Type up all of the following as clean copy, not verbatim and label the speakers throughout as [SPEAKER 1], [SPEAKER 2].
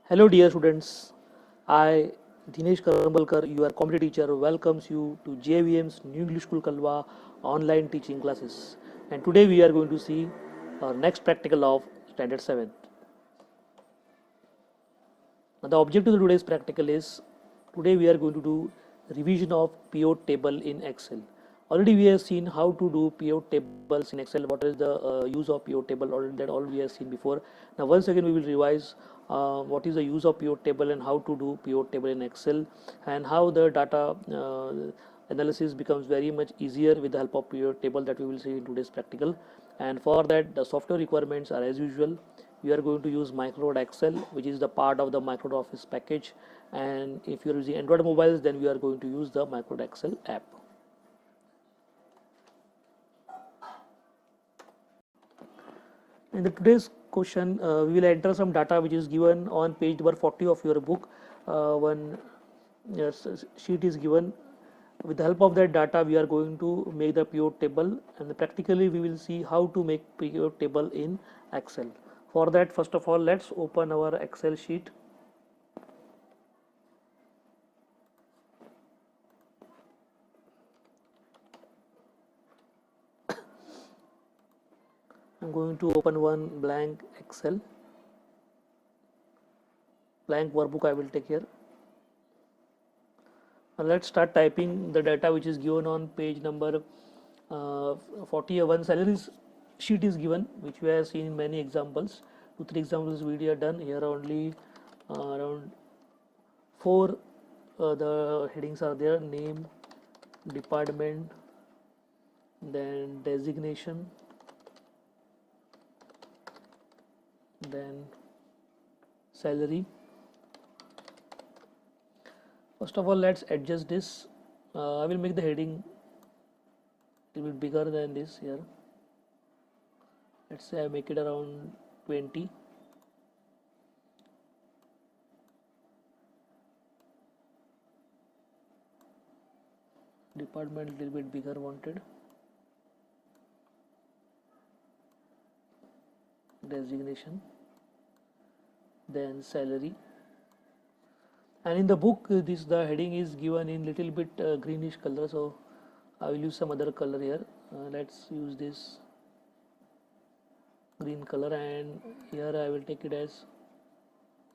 [SPEAKER 1] Hello, dear students. I, Dinesh Karambalkar, your comedy teacher, welcomes you to JVM's New English School Kalwa online teaching classes. And today we are going to see our next practical of Standard 7th. Now, the objective of today's practical is today we are going to do revision of pivot table in Excel. Already we have seen how to do pivot tables in Excel. What is the use of pivot table? Already that all we have seen before. Now once again we will revise what is the use of pivot table and how to do pivot table in Excel, and how the data analysis becomes very much easier with the help of pivot table that we will see in today's practical. And for that the software requirements are as usual. We are going to use Microsoft Excel, which is the part of the Microsoft Office package, and if you are using Android mobiles, then we are going to use the Microsoft Excel app. In the today's question, we will enter some data which is given on page number 40 of your book. One sheet is given. With the help of that data, we are going to make the pivot table, and practically we will see how to make pivot table in Excel. For that, first of all, let's open our Excel sheet. I'm going to open one blank Excel, blank workbook I will take here. Now let's start typing the data which is given on page number 40. One salaries sheet is given, which we have seen in many examples. 2-3 examples we have done here. Only around 4 the headings are there: name, department, then designation, then salary. First of all, let's adjust this. I will make the heading a little bit bigger than this here. Let's say I make it around 20. Department a little bit bigger wanted. Designation, then salary. And in the book this the heading is given in little bit greenish color, so I will use some other color here. Let's use this green color, and here I will take it as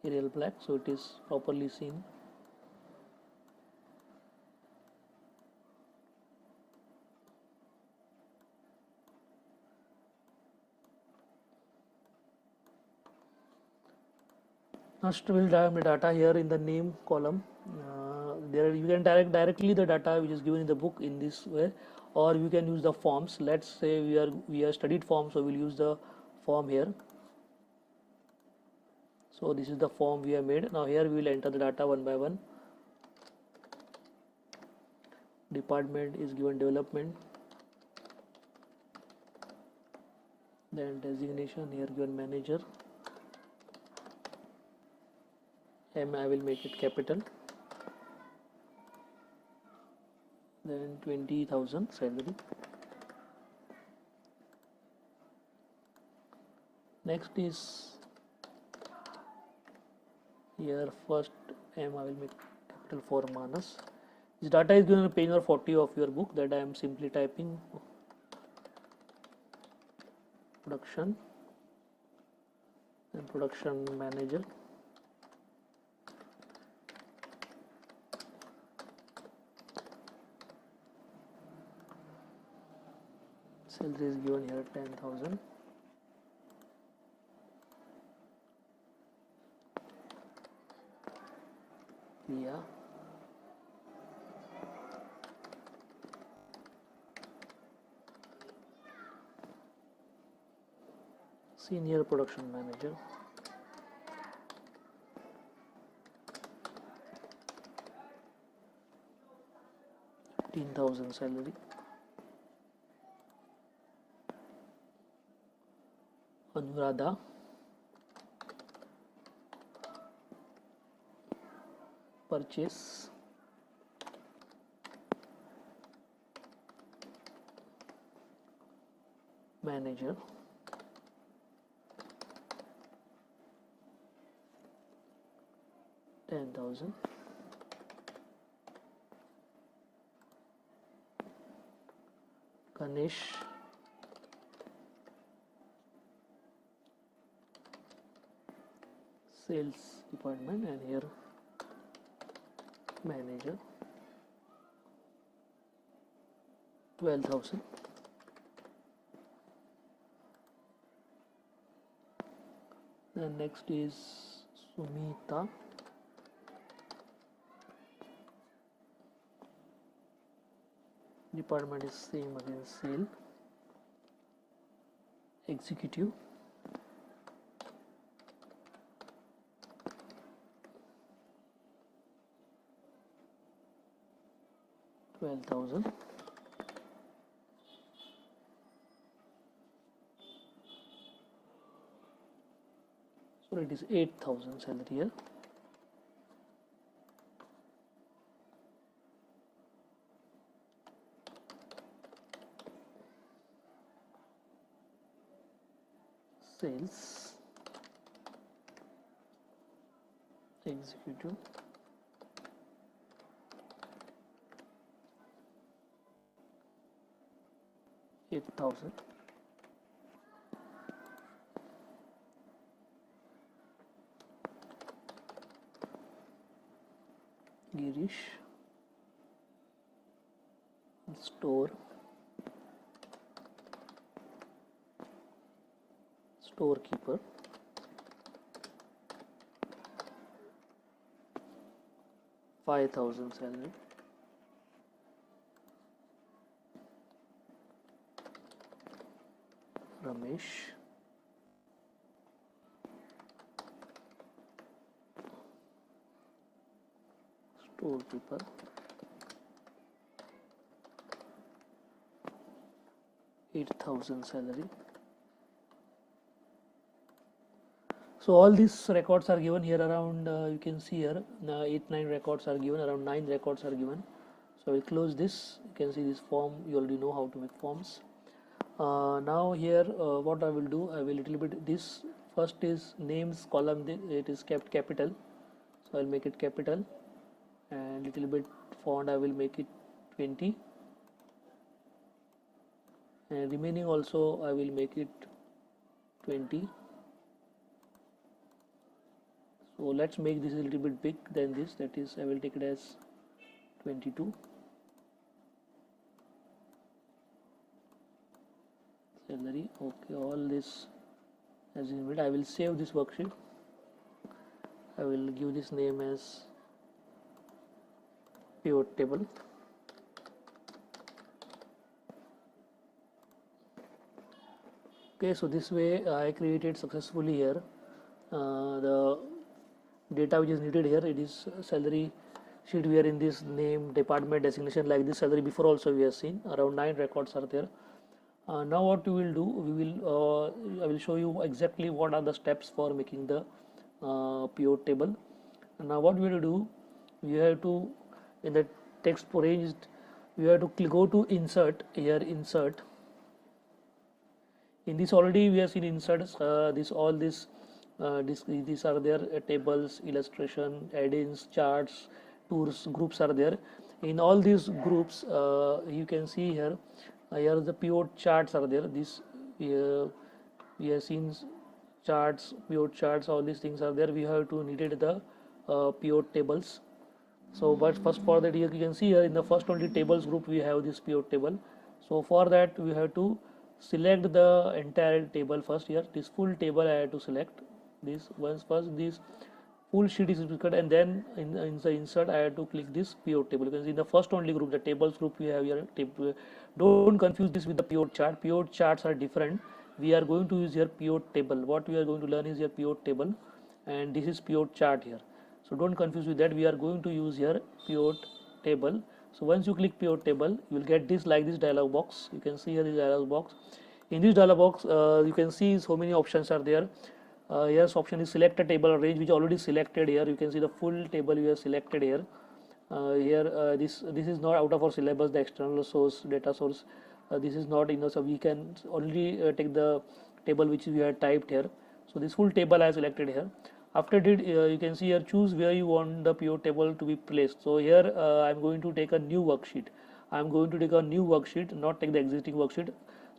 [SPEAKER 1] Arial black, so it is properly seen. Next we will dive the data here in the name column. There you can directly the data which is given in the book in this way, or you can use the forms. Let's say we are studied form, so we'll use the form here. So this is the form we have made. Now here we will enter the data one by one. Department is given development, then designation here given manager. M I will make it capital, then 20,000 salary. Next is here first M I will make capital for Manas. This data is given on page number 40 of your book, that I am simply typing production and production manager. Salary is given here 10,000. Yeah. Senior production manager. $15,000 salary. Anuradha, purchase manager. 10,000. Ganesh, sales department, and here manager, 12,000. Then next is Sumita, department is same again, sale, executive, 12,000. So it is 8,000 salary here. Sales, executive, 8,000. Girish, storekeeper, 5,000 salary. Ramesh, storekeeper, 8,000 salary. So all these records are given here around, you can see here 8-9 records are given, around 9 records are given. So I will close this. You can see this form, you already know how to make forms. Now here what I will do, I will little bit, this first is names column, it is kept capital, so I'll make it capital, and little bit font I will make it 20, and remaining also I will make it 20. So let's make this a little bit big than this, that is I will take it as 22. Salary, okay, all this as in it. I will save this worksheet. I will give this name as pivot table. Okay, so this way I created successfully here the data which is needed here. It is salary sheet. We are in this name, department, designation, like this salary before also we have seen around 9 records are there. Now what we will do, we will I will show you exactly what are the steps for making the pivot table. And now what we will do, we have to, in the text range, we have to go to insert, here insert. In this already we have seen inserts, these these are there, tables, illustration, add-ins, charts, tours, groups are there. In all these groups you can see here, here the pivot charts are there. This we have seen charts, pivot charts, all these things are there. We have to needed the pivot tables. So but first for that, you can see here in the first only tables group we have this pivot table. So for that we have to select the entire table first. Here this full table I have to select this once. First this full sheet is cut, and then in the insert I have to click this pivot table. You can see in the first only group, the tables group, we have here table. Don't confuse this with the pivot chart. Pivot charts are different. We are going to use here pivot table. What we are going to learn is here pivot table, and this is pivot chart here. So don't confuse with that. We are going to use here pivot table. So once you click pivot table, you will get this like this dialog box. You can see here this dialog box. In this dialog box you can see so many options are there. Yes, option is select a table or range, which already selected here. You can see the full table we have selected here. This is not out of our syllabus, the external source, data source. This is not, so we can only take the table which we have typed here. So this full table I have selected here. After that, you can see here choose where you want the pivot table to be placed. So here I'm going to take a new worksheet. I'm going to take a new worksheet, not take the existing worksheet.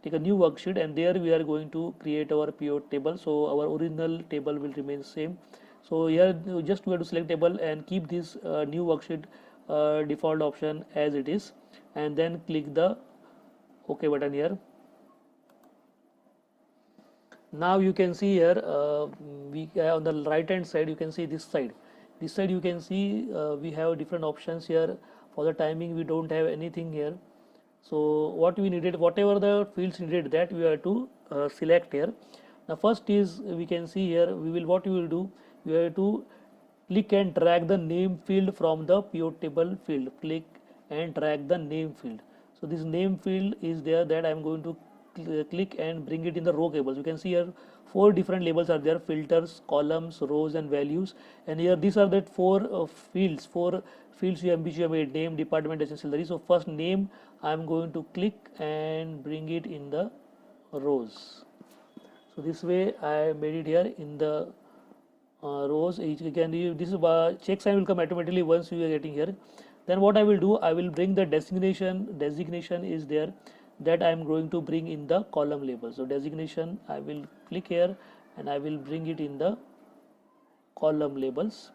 [SPEAKER 1] Take a new worksheet, and there we are going to create our pivot table. So our original table will remain same. So here just we have to select table and keep this new worksheet default option as it is, and then click the OK button here. Now you can see here we on the right hand side you can see this side you can see we have different options here. For the timing we don't have anything here. So what we needed, whatever the fields needed, that we have to select here. Now first is we can see here what we will do, we have to click and drag the name field from the pivot table field. Click and drag the name field. So this name field is there, that I am going to click and bring it in the row tables. You can see here 4 different labels are there: filters, columns, rows and values. And here these are that 4 fields you have made: name, department, and salary. So first name I am going to click and bring it in the rows. So this way I made it here in the rows. You can this check sign will come automatically once you are getting here. Then what I will do, I will bring the designation is there, that I am going to bring in the column label. So designation I will click here and I will bring it in the column labels.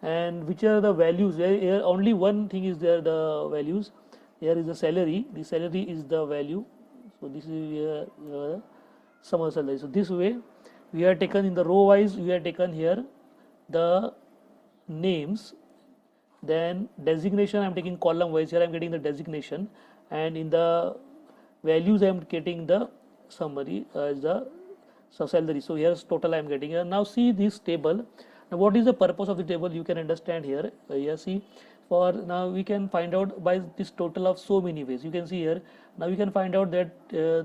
[SPEAKER 1] And which are the values? Here only one thing is there, the values. Here is the salary. The salary is the value. So this is summer salary. So this way we are taken in the row wise, we are taken here the names. Then designation I am taking column wise. Here I am getting the designation, and in the values I am getting the summary as the salary. So here's total I am getting here. Now see this table. Now what is the purpose of the table? You can understand here. Here see, for now we can find out by this total of so many ways. You can see here. Now we can find out that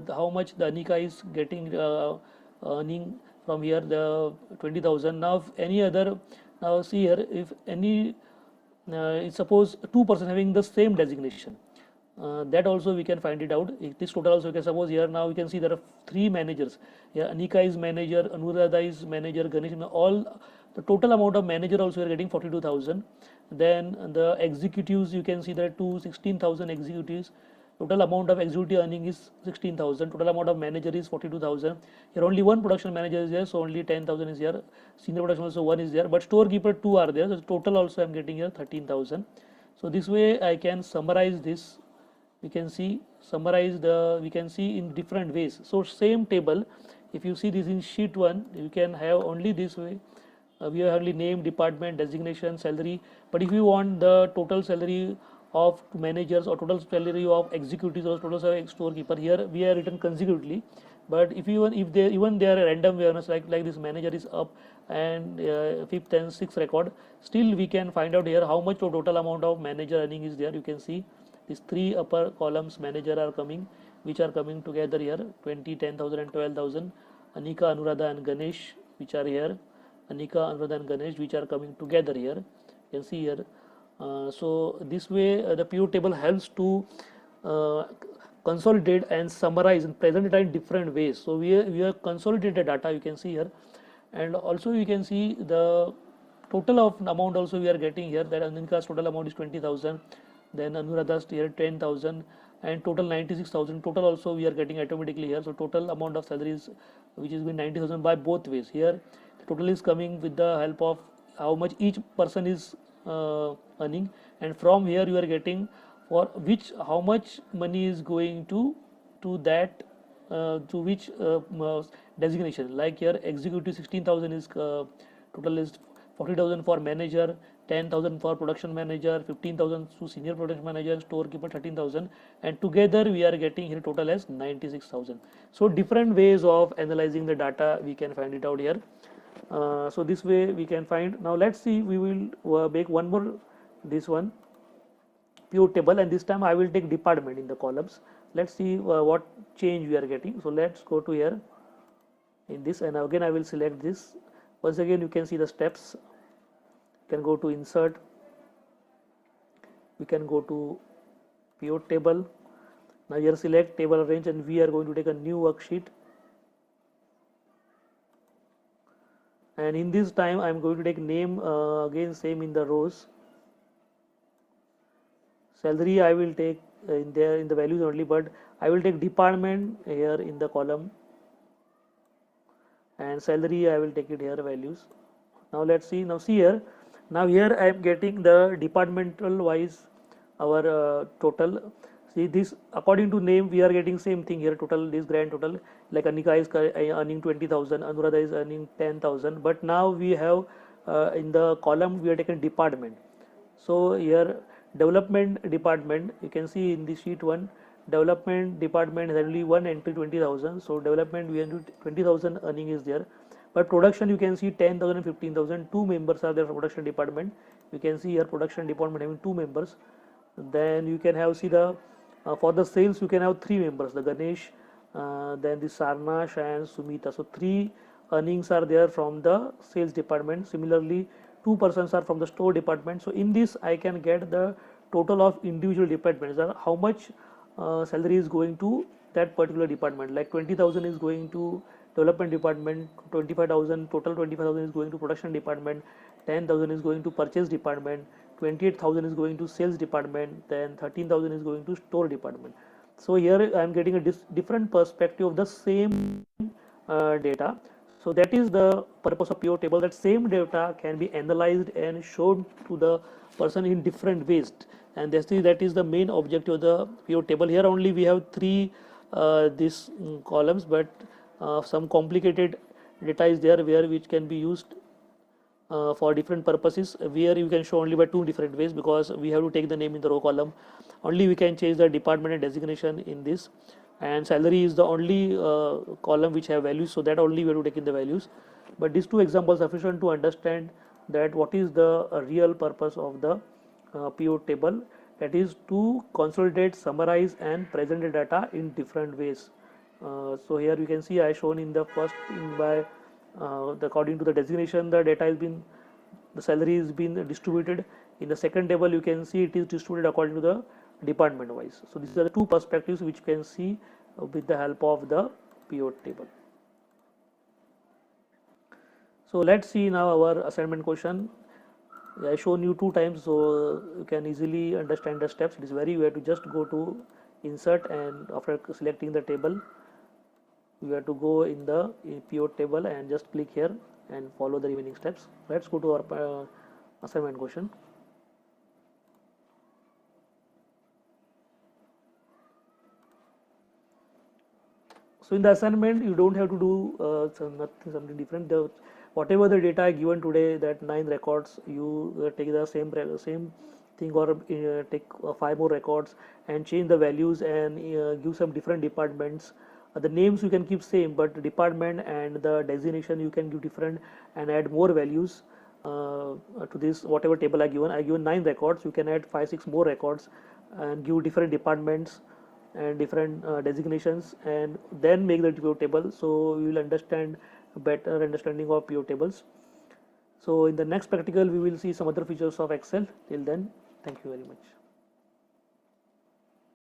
[SPEAKER 1] how much the Anika is getting earning from here, the 20,000. Now if any other, now see here, if any suppose 2% having the same designation, that also we can find it out. This total also we can suppose here. Now we can see there are 3 managers. Yeah, Anika is manager, Anuradha is manager, Ganesh, all the total amount of manager also we are getting 42,000. Then the executives, you can see there are 16,000 executives. Total amount of executive earning is 16,000. Total amount of manager is 42,000. Here only one production manager is there, so only 10,000 is here. Senior production also one is there, but storekeeper 2 are there. So total also I am getting here 13,000. So this way I can summarize this. We can see we can see in different ways. So same table, if you see this in sheet 1, you can have only this way. We have only name, department, designation, salary. But if you want the total salary of managers or total salary of executives or total salary of storekeeper, here we are written consecutively. But if they are random awareness, like this manager is up and 5th and 6th record, still we can find out here how much total amount of manager earning is there. You can see these 3 upper columns manager are coming, which are coming together here: 20, 10,000 and 12,000. Anika, Anuradha and Ganesh, which are here. Anika, Anuradha and Ganesh, which are coming together here. You can see here. So this way the pivot table helps to consolidate and summarize and present it in different ways. So we have consolidated data, you can see here, and also you can see the total of amount also we are getting here, that Anika's total amount is 20,000, then Anuradha's here 10,000, and total 96,000. Total also we are getting automatically here. So total amount of salaries which is been 90,000 by both ways. Here the total is coming with the help of how much each person is earning, and from here you are getting for which how much money is going to that to which designation. Like here executive 16,000 is total is 40,000 for manager, 10,000 for production manager, 15,000 to senior production manager, storekeeper 13,000, and together we are getting here total as 96,000. So different ways of analyzing the data we can find it out here. So this way we can find. Now let's see, we will make one more this one pivot table, and this time I will take department in the columns. Let's see what change we are getting. So let's go to here in this, and again I will select this. Once again you can see the steps. You can go to insert, we can go to pivot table. Now here select table arrange, and we are going to take a new worksheet, and in this time I'm going to take name, again same in the rows. Salary I will take in there in the values only, but I will take department here in the column, and salary I will take it here values. Now let's see. Now see here. Now here I am getting the departmental wise our total. See this according to name we are getting same thing here. Total, this grand total, like Anika is earning 20,000, Anuradha is earning 10,000. But now we have in the column we are taking department. So here development department, you can see in the sheet 1, development department has only one entry 20,000. So development we have 20,000 earning is there. But production you can see 10,000 and 15,000. Two members are there for production department. You can see here production department having two members. Then you can have see the for the sales you can have three members, the Ganesh, then the Sarnash and Sumita. So three earnings are there from the sales department. Similarly, two persons are from the store department. So in this I can get the total of individual departments, how much salary is going to that particular department. Like 20,000 is going to development department, 25,000 total 25,000 is going to production department, 10,000 is going to purchase department, 28,000 is going to sales department, then 13,000 is going to store department. So here I am getting a different perspective of the same data. So that is the purpose of pivot table, that same data can be analyzed and shown to the person in different ways, and that is the main objective of the pivot table. Here only we have three these columns, but some complicated data is there where which can be used for different purposes. Where you can show only by two different ways, because we have to take the name in the row column. Only we can change the department and designation in this, and salary is the only column which have values, so that only we have to take in the values. But these two examples are sufficient to understand that what is the real purpose of the pivot table, that is to consolidate, summarize and present the data in different ways. So here you can see I shown in the first by according to the designation the data has been, the salary is been distributed. In the second table you can see it is distributed according to the department wise. So these are the two perspectives which you can see with the help of the pivot table. So let's see now our assignment question. I shown you two times, so you can easily understand the steps. It is very, you have to just go to insert, and after selecting the table you have to go in the pivot table and just click here and follow the remaining steps. Let's go to our assignment question. So in the assignment you don't have to do something different. Whatever the data given today, that 9 records, you take the same thing, or take 5 more records and change the values and give some different departments. The names you can keep same, but the department and the designation you can give different and add more values to this whatever table I given 9 records. You can add 5-6 more records and give different departments and different designations, and then make the pivot table. So you will understand better understanding of pivot tables. So in the next practical we will see some other features of Excel. Till then, thank you very much.